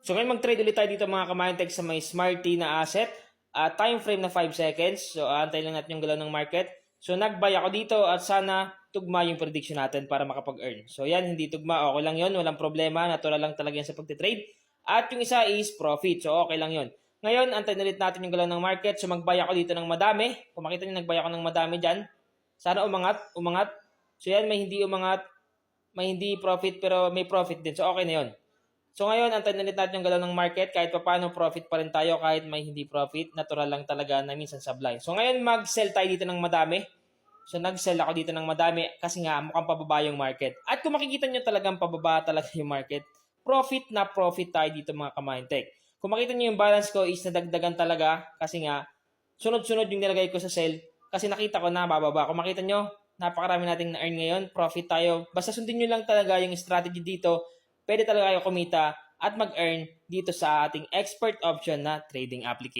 So ngayon mag-trade ulit tayo dito mga Kamindtech sa may Smarty na asset. Time frame na 5 seconds. So antay lang natin yung galaw ng market. So nag-buy ako dito at sana tugma yung prediction natin para makapag-earn. So yan, hindi tugma, okay lang yon, walang problema. Natural lang talaga yan sa pagtitrade. At yung isa is profit. So okay lang yon. Ngayon, antay na ulit natin yung galaw ng market. So mag-buy ako dito ng madami. Kung makita nyo, nag-buy ako ng madami dyan. Sana umangat. So yan, may hindi umangat, may hindi profit pero may profit din. So okay na yon. So ngayon, antayin ulit natin yung galaw ng market. Kahit pa paano, profit pa rin tayo kahit may hindi profit. Natural lang talaga na minsan sablay. So ngayon, mag-sell tayo dito ng madami. So nag-sell ako dito ng madami kasi nga mukhang pababa yung market. At kung makikita nyo talagang pababa talaga yung market, profit na profit tayo dito mga Kamindtech. Kung makita nyo yung balance ko is nadagdagan talaga kasi nga sunod-sunod yung nilagay ko sa sell kasi nakita ko na bababa. Kung makita nyo, napakarami nating na-earn ngayon. Profit tayo. Basta sundin nyo lang talaga yung strategy dito. Pwede talaga kayo kumita at mag-earn dito sa ating expert option na trading application.